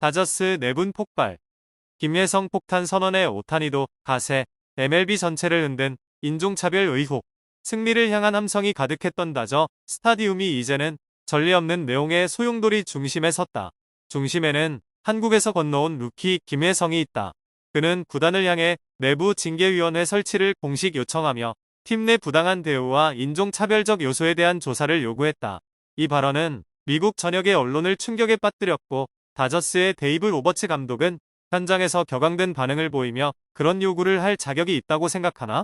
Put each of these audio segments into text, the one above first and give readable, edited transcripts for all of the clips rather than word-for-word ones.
다저스 내분 폭발. 김예성 폭탄 선언에 오타니도 가세. MLB 전체를 흔든 인종차별 의혹. 승리를 향한 함성이 가득했던 다저 스타디움이 이제는 전례 없는 내용의 소용돌이 중심에 섰다. 중심에는 한국에서 건너온 루키 김예성이 있다. 그는 구단을 향해 내부 징계위원회 설치를 공식 요청하며 팀 내 부당한 대우와 인종차별적 요소에 대한 조사를 요구했다. 이 발언은 미국 전역의 언론을 충격에 빠뜨렸고 다저스의 데이브 로버츠 감독은 현장에서 격앙된 반응을 보이며 그런 요구를 할 자격이 있다고 생각하나?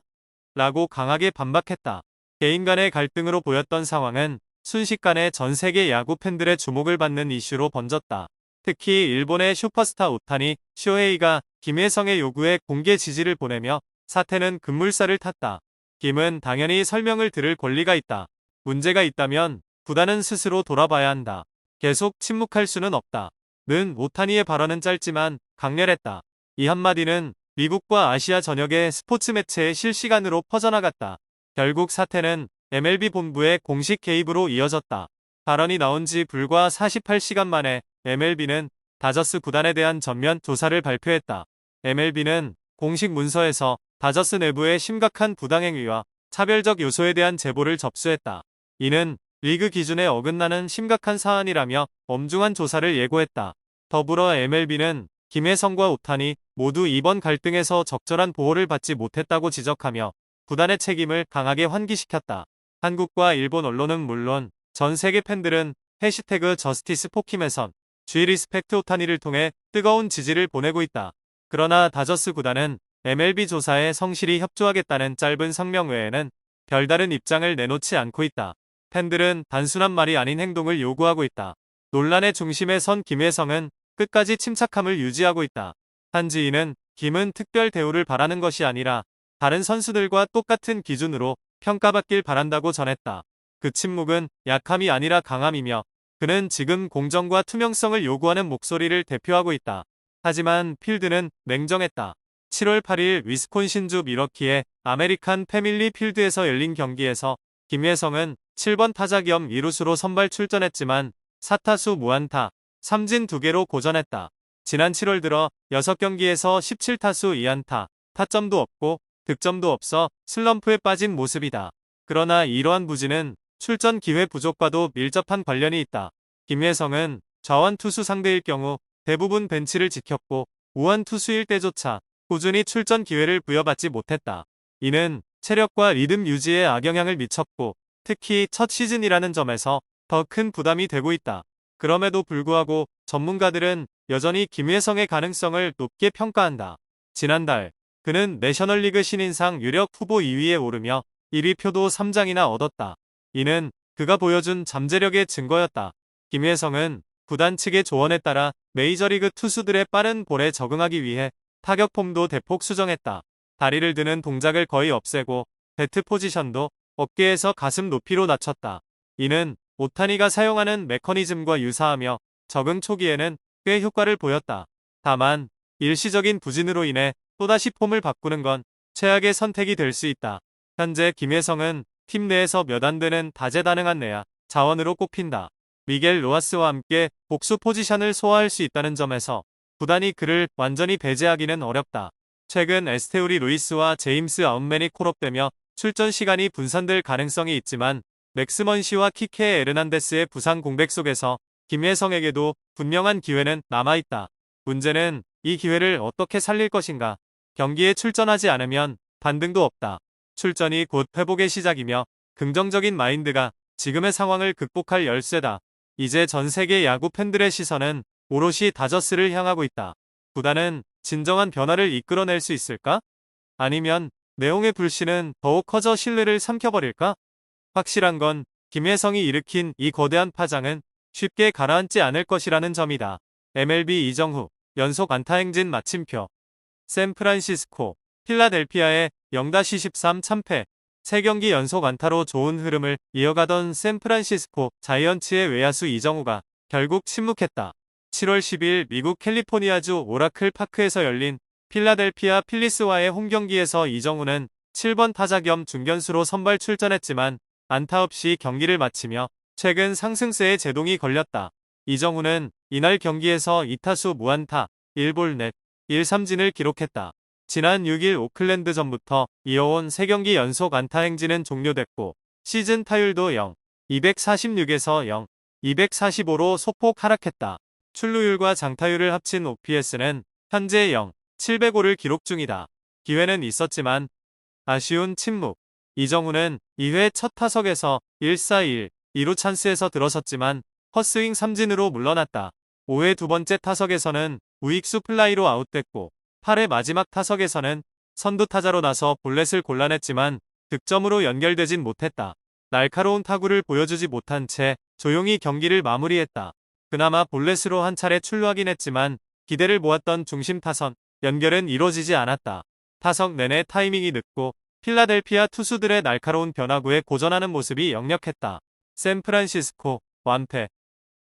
라고 강하게 반박했다. 개인 간의 갈등으로 보였던 상황은 순식간에 전 세계 야구 팬들의 주목을 받는 이슈로 번졌다. 특히 일본의 슈퍼스타 오타니 쇼헤이가 김예성의 요구에 공개 지지를 보내며 사태는 급물살을 탔다. 김은 당연히 설명을 들을 권리가 있다. 문제가 있다면 구단은 스스로 돌아봐야 한다. 계속 침묵할 수는 없다. 는 오타니의 발언은 짧지만 강렬했다. 이 한마디는 미국과 아시아 전역의 스포츠 매체에 실시간으로 퍼져나갔다. 결국 사태는 MLB 본부의 공식 개입으로 이어졌다. 발언이 나온 지 불과 48시간 만에 MLB는 다저스 구단에 대한 전면 조사를 발표했다. MLB는 공식 문서에서 다저스 내부의 심각한 부당행위와 차별적 요소에 대한 제보를 접수했다. 이는 리그 기준에 어긋나는 심각한 사안이라며 엄중한 조사를 예고했다. 더불어 MLB는 김혜성과 오타니 모두 이번 갈등에서 적절한 보호를 받지 못했다고 지적하며 구단의 책임을 강하게 환기시켰다. 한국과 일본 언론은 물론 전 세계 팬들은 해시태그 저스티스 포킴에선 G 리스펙트 오타니를 통해 뜨거운 지지를 보내고 있다. 그러나 다저스 구단은 MLB 조사에 성실히 협조하겠다는 짧은 성명 외에는 별다른 입장을 내놓지 않고 있다. 팬들은 단순한 말이 아닌 행동을 요구하고 있다. 논란의 중심에 선 김혜성은 끝까지 침착함을 유지하고 있다. 한지인은 김은 특별 대우를 바라는 것이 아니라 다른 선수들과 똑같은 기준으로 평가받길 바란다고 전했다. 그 침묵은 약함이 아니라 강함이며 그는 지금 공정과 투명성을 요구하는 목소리를 대표하고 있다. 하지만 필드는 냉정했다. 7월 8일 위스콘신주 밀워키의 아메리칸 패밀리 필드에서 열린 경기에서 김예성은 7번 타자 겸 이루수로 선발 출전했지만 4타수 무안타, 삼진 2개로 고전했다. 지난 7월 들어 6경기에서 17타수 2안타, 타점도 없고 득점도 없어 슬럼프에 빠진 모습이다. 그러나 이러한 부진은 출전 기회 부족과도 밀접한 관련이 있다. 김예성은 좌완 투수 상대일 경우 대부분 벤치를 지켰고 우완 투수일 때조차 꾸준히 출전 기회를 부여받지 못했다. 이는 체력과 리듬 유지에 악영향을 미쳤고 특히 첫 시즌이라는 점에서 더 큰 부담이 되고 있다. 그럼에도 불구하고 전문가들은 여전히 김예성의 가능성을 높게 평가한다. 지난달 그는 내셔널리그 신인상 유력 후보 2위에 오르며 1위 표도 3장이나 얻었다. 이는 그가 보여준 잠재력의 증거였다. 김예성은 구단 측의 조언에 따라 메이저리그 투수들의 빠른 볼에 적응하기 위해 타격 폼도 대폭 수정했다. 다리를 드는 동작을 거의 없애고 배트 포지션도 어깨에서 가슴 높이로 낮췄다. 이는 오타니가 사용하는 메커니즘과 유사하며 적응 초기에는 꽤 효과를 보였다. 다만 일시적인 부진으로 인해 또다시 폼을 바꾸는 건 최악의 선택이 될 수 있다. 현재 김예성은 팀 내에서 몇 안 되는 다재다능한 내야 자원으로 꼽힌다. 미겔 로하스와 함께 복수 포지션을 소화할 수 있다는 점에서 구단이 그를 완전히 배제하기는 어렵다. 최근 에스테우리 루이스와 제임스 아웃맨이 콜업되며 출전 시간이 분산될 가능성이 있지만 맥스먼시와 키케 에르난데스의 부상 공백 속에서 김예성에게도 분명한 기회는 남아있다. 문제는 이 기회를 어떻게 살릴 것인가. 경기에 출전하지 않으면 반등도 없다. 출전이 곧 회복의 시작이며 긍정적인 마인드가 지금의 상황을 극복할 열쇠다. 이제 전 세계 야구 팬들의 시선은 오롯이 다저스를 향하고 있다. 구단은 진정한 변화를 이끌어낼 수 있을까? 아니면 내용의 불씨는 더욱 커져 신뢰를 삼켜버릴까? 확실한 건 김예성이 일으킨 이 거대한 파장은 쉽게 가라앉지 않을 것이라는 점이다. MLB 이정후 연속 안타 행진 마침표. 샌프란시스코 필라델피아의 0-13 참패. 3경기 연속 안타로 좋은 흐름을 이어가던 샌프란시스코 자이언츠의 외야수 이정후가 결국 침묵했다. 7월 10일 미국 캘리포니아주 오라클 파크에서 열린 필라델피아 필리스와의 홈경기에서 이정후는 7번 타자 겸 중견수로 선발 출전했지만 안타 없이 경기를 마치며 최근 상승세에 제동이 걸렸다. 이정우는 이날 경기에서 2타수 무안타, 1볼 넷, 1삼진을 기록했다. 지난 6일 오클랜드전부터 이어온 3경기 연속 안타 행진은 종료됐고 시즌 타율도 0, 246에서 0, 245로 소폭 하락했다. 출루율과 장타율을 합친 OPS는 현재 0, 705를 기록 중이다. 기회는 있었지만 아쉬운 침묵. 이정우는 2회 첫 타석에서 1-4-1, 2루 찬스에서 들어섰지만 헛스윙 삼진으로 물러났다. 5회 두 번째 타석에서는 우익수 플라이로 아웃됐고 8회 마지막 타석에서는 선두 타자로 나서 볼넷을 골라냈지만 득점으로 연결되진 못했다. 날카로운 타구를 보여주지 못한 채 조용히 경기를 마무리했다. 그나마 볼넷으로 한 차례 출루하긴 했지만 기대를 모았던 중심 타선 연결은 이루어지지 않았다. 타석 내내 타이밍이 늦고 필라델피아 투수들의 날카로운 변화구에 고전하는 모습이 역력했다. 샌프란시스코 완패.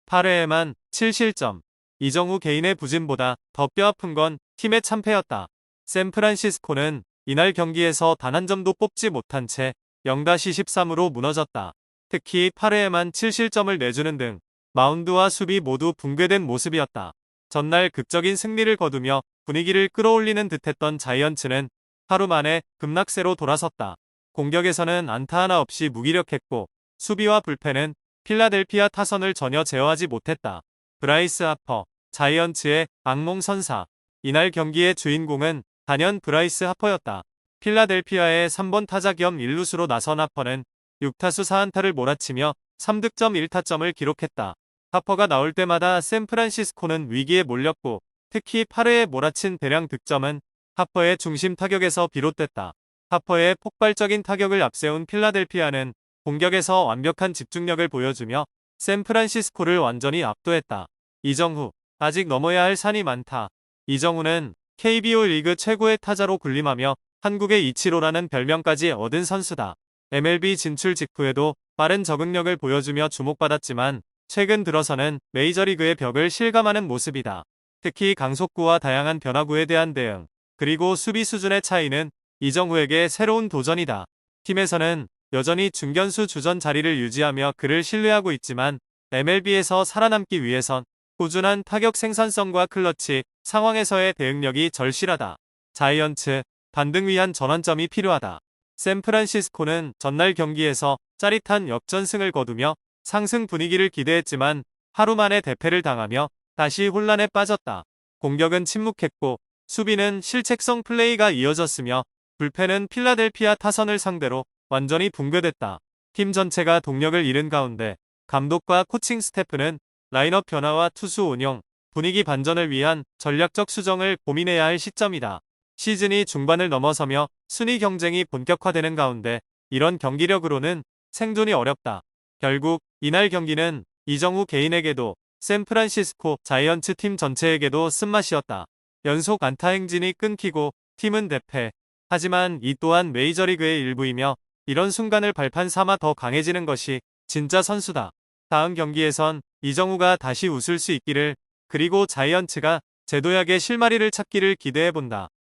8회에만 7실점. 이정우 개인의 부진보다 더 뼈아픈 건 팀의 참패였다. 샌프란시스코는 이날 경기에서 단 한 점도 뽑지 못한 채 0-13으로 무너졌다. 특히 8회에만 7실점을 내주는 등 마운드와 수비 모두 붕괴된 모습이었다. 전날 극적인 승리를 거두며 분위기를 끌어올리는 듯했던 자이언츠는 하루 만에 급락세로 돌아섰다. 공격에서는 안타 하나 없이 무기력했고 수비와 불펜은 필라델피아 타선을 전혀 제어하지 못했다. 브라이스 하퍼, 자이언츠의 악몽 선사. 이날 경기의 주인공은 단연 브라이스 하퍼였다. 필라델피아의 3번 타자 겸 1루수로 나선 하퍼는 6타수 4안타를 몰아치며 3득점 1타점을 기록했다. 하퍼가 나올 때마다 샌프란시스코는 위기에 몰렸고 특히 8회에 몰아친 대량 득점은 하퍼의 중심 타격에서 비롯됐다. 하퍼의 폭발적인 타격을 앞세운 필라델피아는 공격에서 완벽한 집중력을 보여주며 샌프란시스코를 완전히 압도했다. 이정후, 아직 넘어야 할 산이 많다. 이정후는 KBO 리그 최고의 타자로 군림하며 한국의 이치로라는 별명까지 얻은 선수다. MLB 진출 직후에도 빠른 적응력을 보여주며 주목받았지만 최근 들어서는 메이저리그의 벽을 실감하는 모습이다. 특히 강속구와 다양한 변화구에 대한 대응, 그리고 수비 수준의 차이는 이정후에게 새로운 도전이다. 팀에서는 여전히 중견수 주전 자리를 유지하며 그를 신뢰하고 있지만 MLB에서 살아남기 위해선 꾸준한 타격 생산성과 클러치 상황에서의 대응력이 절실하다. 자이언츠, 반등 위한 전환점이 필요하다. 샌프란시스코는 전날 경기에서 짜릿한 역전승을 거두며 상승 분위기를 기대했지만 하루 만에 대패를 당하며 다시 혼란에 빠졌다. 공격은 침묵했고 수비는 실책성 플레이가 이어졌으며 불펜은 필라델피아 타선을 상대로 완전히 붕괴됐다. 팀 전체가 동력을 잃은 가운데 감독과 코칭 스태프는 라인업 변화와 투수 운영, 분위기 반전을 위한 전략적 수정을 고민해야 할 시점이다. 시즌이 중반을 넘어서며 순위 경쟁이 본격화되는 가운데 이런 경기력으로는 생존이 어렵다. 결국 이날 경기는 이정후 개인에게도 샌프란시스코 자이언츠 팀 전체에게도 쓴맛이었다. 연속 안타 행진이 끊기고 팀은 대패. 하지만 이 또한 메이저리그의 일부이며 이런 순간을 발판 삼아 더 강해지는 것이 진짜 선수다. 다음 경기에선 이정후가 다시 웃을 수 있기를, 그리고 자이언츠가 제도약의 실마리를 찾기를 기대해본다.